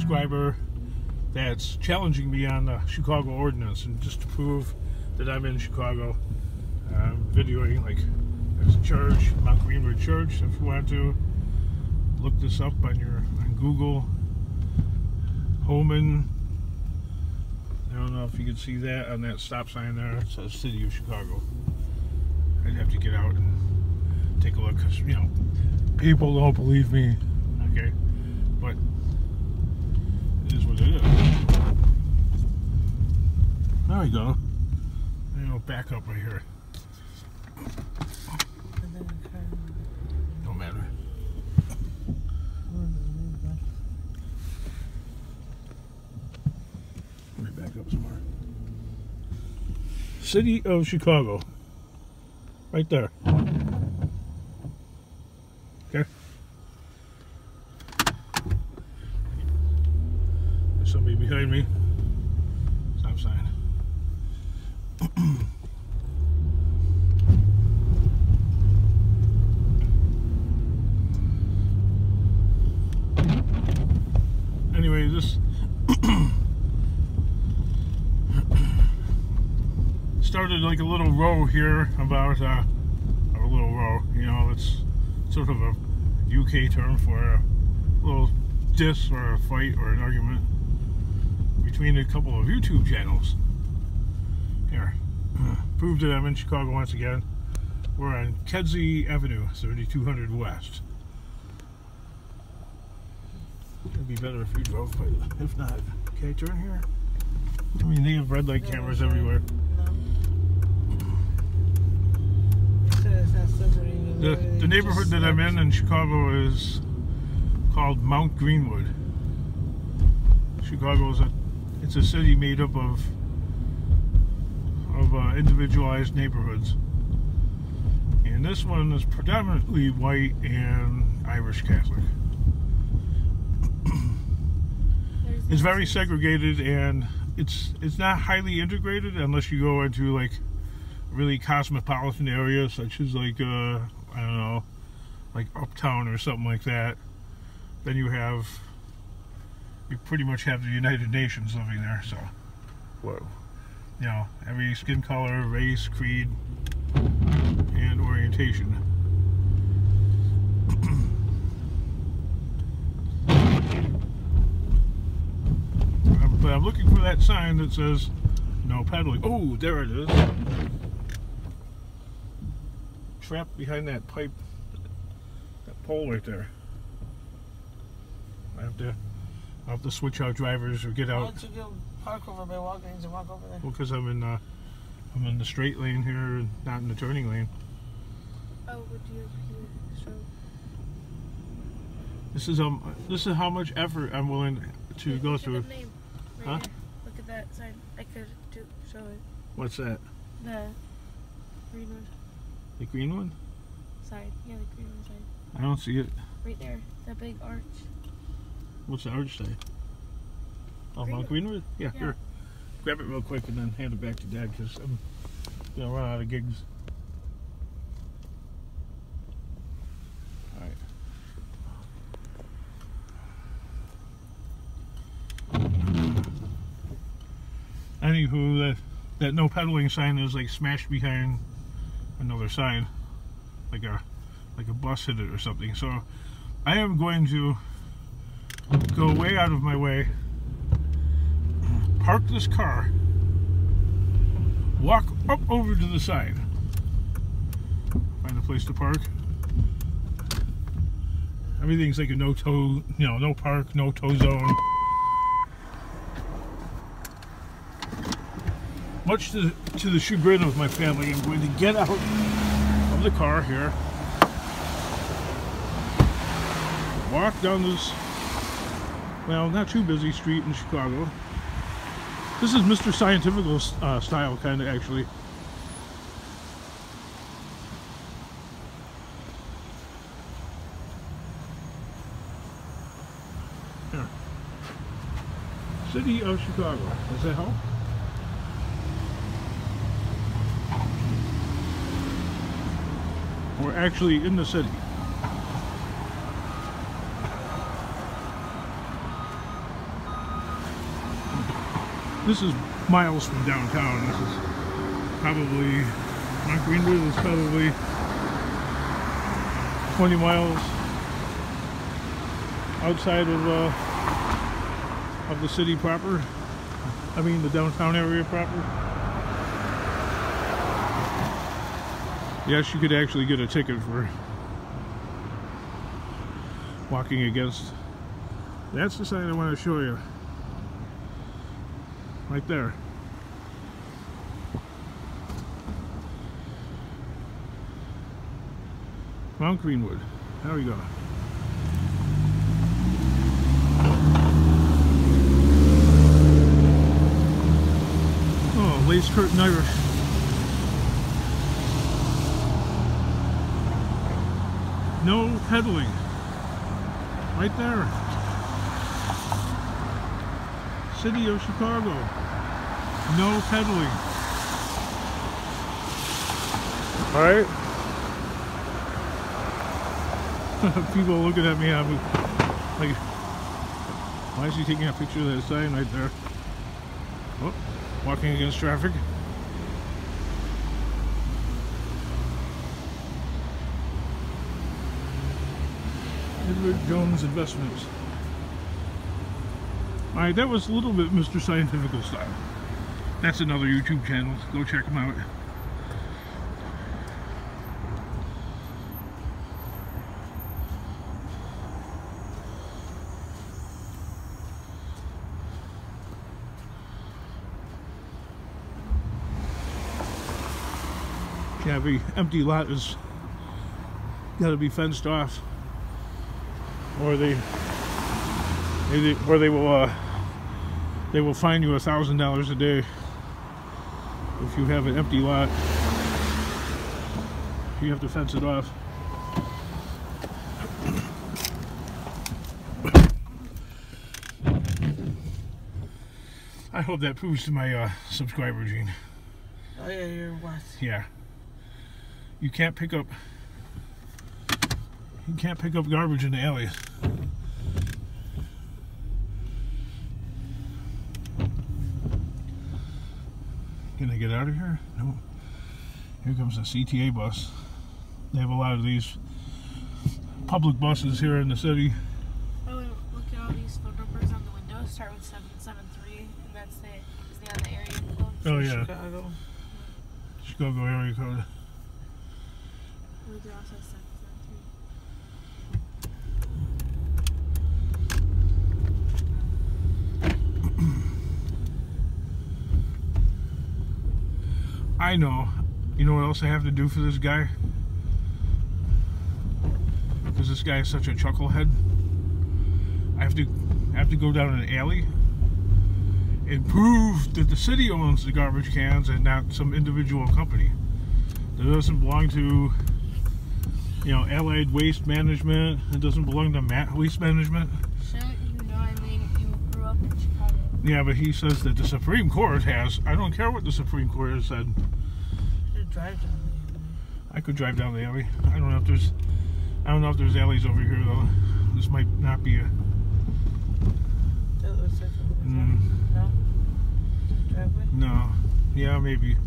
subscriber that's challenging me on the Chicago ordinance, and just to prove that I'm in Chicago, I'm videoing, like, there's a church, Mount Greenwood Church. If you want to look this up on Google, Holman. I don't know if you can see that on that stop sign there. It says City of Chicago. I'd have to get out and take a look, because, you know, people don't believe me. Okay, but it is what it is. There we go. You know, back up right here. Don't matter. Let me back up some more. City of Chicago. Right there. Okay. There's somebody behind me. Stop sign. Anyway, this started like a little row here about a little row, you know, it's sort of a UK term for a little diss or a fight or an argument between a couple of YouTube channels. Here, prove that I'm in Chicago once again. We're on Kedzie Avenue, 3200 West. It'd be better if you drove, but if not, okay, turn here. I mean, they have red light cameras everywhere. The neighborhood that I'm in Chicago is called Mount Greenwood. Chicago is it's a city made up of individualized neighborhoods, and this one is predominantly white and Irish Catholic. It's very segregated, and it's not highly integrated unless you go into like really cosmopolitan areas such as like I don't know, like Uptown or something like that. Then you pretty much have the United Nations living there. So, whoa, you know, every skin color, race, creed, and orientation. But I'm looking for that sign that says no peddling. Oh, there it is. Trapped behind that pipe, that pole right there. I have to switch out drivers or get out. Why don't you go park over by Walgreens and walk over there? Well, because I'm in the straight lane here, and not in the turning lane. Oh, would you show? This is how much effort I'm willing to go through. The name right huh? Here. Look at that sign. I could show it. What's that? The green one. The green one? Side. Yeah, the green one side. I don't see it. Right there. That big arch. What's the arch say? Oh, Greenwood. Mount Greenwood? Yeah, Yeah. here. Grab it real quick and then hand it back to Dad, because I'm gonna run out of gigs. Alright. Anywho, that no peddling sign is like smashed behind another sign, like a bus hit it or something. So I am going to go way out of my way, park this car, walk up over to the side, find a place to park. Everything's like a no tow, you know, no park, no tow zone. Much to the chagrin of my family, I'm going to get out of the car here, walk down this, well, not too busy street in Chicago. This is Mr. Scientifical style, kind of, actually. Here. City of Chicago. Does that help? We're actually in the city. This is miles from downtown. This is probably, Mount Greenwood is probably 20 miles outside of the city proper. I mean the downtown area proper. Yes, you could actually get a ticket for walking against. That's the sign I want to show you. Right there. Mount Greenwood. There we go. Oh, lace curtain Irish. No peddling. Right there. City of Chicago. No peddling. Alright. People looking at me, I'm like, why is he taking a picture of that sign right there? Oh, walking against traffic. Edward Jones Investments. Alright, that was a little bit Mr. Scientifical style. That's another YouTube channel. Go check him out. Yeah, every empty lot is got to be fenced off, or they will fine you $1,000 a day if you have an empty lot. You have to fence it off. I hope that proves to my subscriber, Gene. Oh yeah, you're what? Yeah. You can't pick up garbage in the alley. Can I get out of here? No. Here comes a CTA bus. They have a lot of these public buses here in the city. Oh, and look at all these phone numbers on the window. Start with 773, and that's the is the other area code. Oh yeah. Chicago. Chicago area code. We could also 773. I know. You know what else I have to do for this guy? Because this guy is such a chucklehead. I have to go down an alley and prove that the city owns the garbage cans and not some individual company that doesn't belong to, you know, Allied Waste Management. It doesn't belong to Waste Management. Shouldn't you know? I mean, you grew up in Chicago. Yeah, but he says that the Supreme Court has. I don't care what the Supreme Court has said. You drive down the alley. I could drive down the alley. I don't know if there's alleys over here though. This might not be a. That looks like a no driveway. No. Yeah, maybe.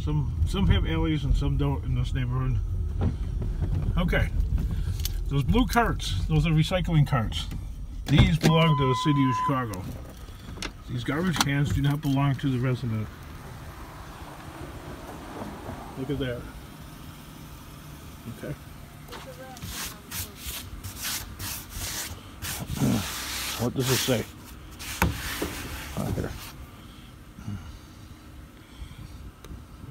Some have alleys and some don't in this neighborhood. Okay. Those blue carts, those are recycling carts. These belong to the city of Chicago. These garbage cans do not belong to the resident. Look at that. Okay. What does it say? Here.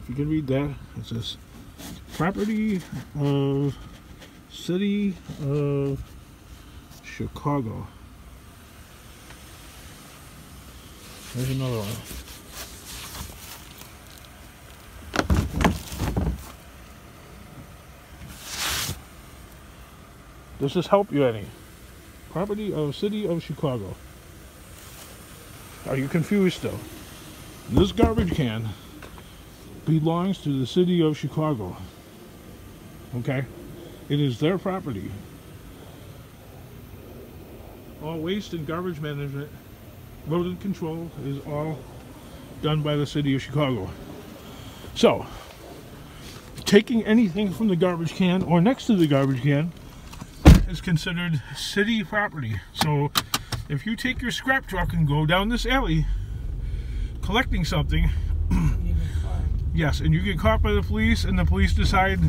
If you can read that, it says property of city of Chicago. There's another one. Does this help you any? Property of city of Chicago. Are you confused still? This garbage can belongs to the city of Chicago. Okay? It is their property. All waste and garbage management rodent control is all done by the city of Chicago. So, taking anything from the garbage can or next to the garbage can is considered city property. So, if you take your scrap truck and go down this alley collecting something, yes, and you get caught by the police, and the police decide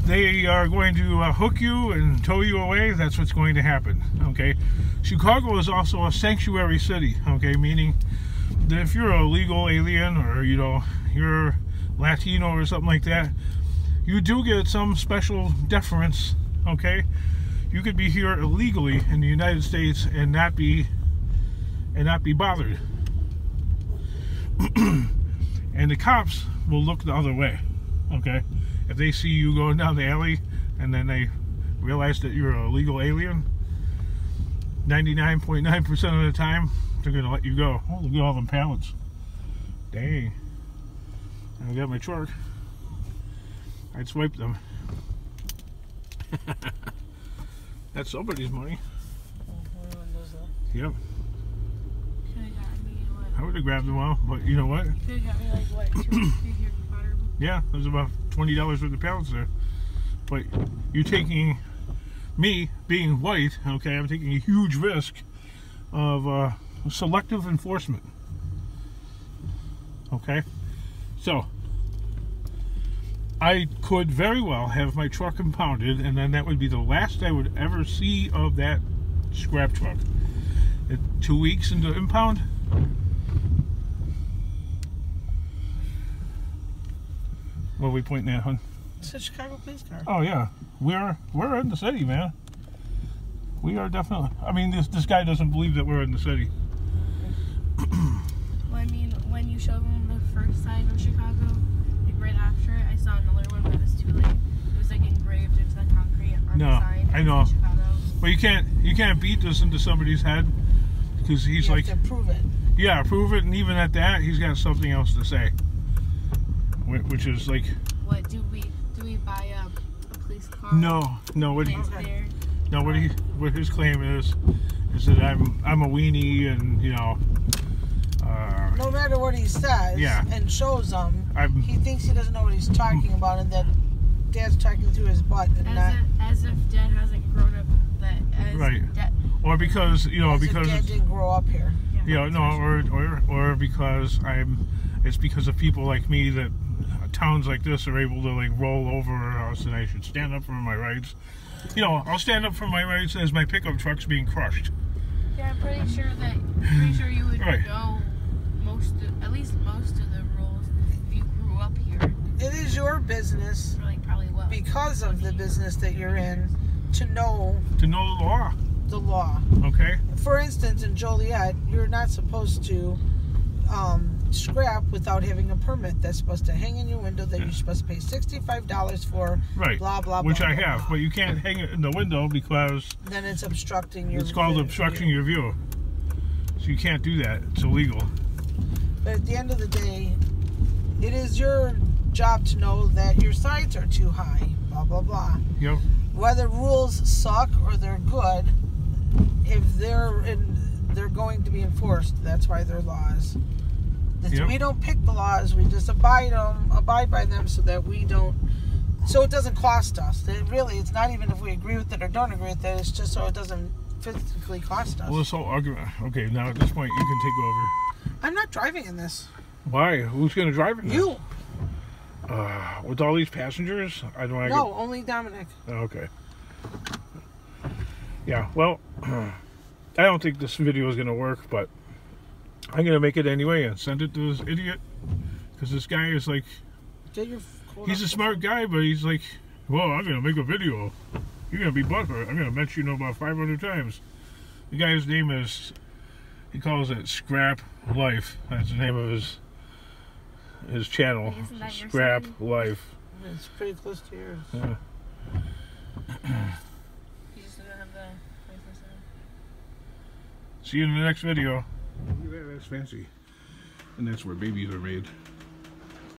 they are going to hook you and tow you away, that's what's going to happen, okay? Chicago is also a sanctuary city, okay? Meaning that if you're a legal alien, or, you know, you're Latino or something like that, you do get some special deference, okay? You could be here illegally in the United States and not be bothered. And the cops will look the other way, okay? If they see you going down the alley and then they realize that you're a legal alien, 99.9% of the time, they're going to let you go. Oh, look at all them pallets. Dang. I got my truck. I'd swipe them. That's somebody's money. Yep. I would have grabbed them all, but you know what? Could have got me like what, 2 or 3 here for Potter. Yeah, there's about $20 worth of pallets there. But you're taking, me being white, okay, I'm taking a huge risk of selective enforcement. Okay? So, I could very well have my truck impounded, and then that would be the last I would ever see of that scrap truck. 2 weeks into impound. What are we pointing at, hon? It's a Chicago police car. Oh yeah, we're in the city, man. We are definitely. I mean, this guy doesn't believe that we're in the city. Well, I mean, when you showed him the first sign of Chicago, like right after it, I saw another one, but it was too late. It was like engraved into the concrete on the sign. I know. Chicago. But you can't beat this into somebody's head, because he's you like, have to prove it. Yeah, prove it, and even at that, he's got something else to say, which is like. What do we buy a police car? No. What his claim is that I'm a weenie, and you know. No matter what he says, yeah. And shows them, he thinks he doesn't know what he's talking about, and that Dad's talking through his butt, and as if Dad hasn't grown up. Right. Or because because Dad didn't grow up here. Yeah, or because it's because of people like me that towns like this are able to like roll over us, and I should stand up for my rights. You know, I'll stand up for my rights as my pickup truck's being crushed. Yeah, I'm pretty sure you would know at least most of the rules if you grew up here. It is your business, probably because of the business that you're in, to know the law. The law. Okay. For instance, in Joliet, you're not supposed to scrap without having a permit. That's supposed to hang in your window that you're supposed to pay $65 for. Right. Blah blah. Which blah, I blah, have, blah. but you can't hang it in the window because then it's obstructing your. It's called obstructing your view. So you can't do that. It's illegal. But at the end of the day, it is your job to know that your sides are too high. Blah blah blah. Yep. Whether rules suck or they're good, if they're going to be enforced. That's why they're laws. Yep. We don't pick the laws. We just abide by them, so that we don't. So it doesn't cost us. It's not even if we agree with it or don't agree with it. It's just so it doesn't physically cost us. Well, this whole argument. Okay, now at this point you can take over. I'm not driving in this. Why? Who's going to drive in this? You. With all these passengers, I don't. No, only Dominic. Oh, okay. Yeah. Well, I don't think this video is going to work, but I'm going to make it anyway and send it to this idiot, because this guy is like, he's a smart guy, but he's like, well, I'm going to make a video. You're going to be butthurt. I'm going to mention you about 500 times. The guy's name is, he calls it Scrap Life. That's the name of his channel. Scrap Life. It's pretty close to yours. Yeah. See you in the next video. Look at that, that's fancy. And that's where babies are made.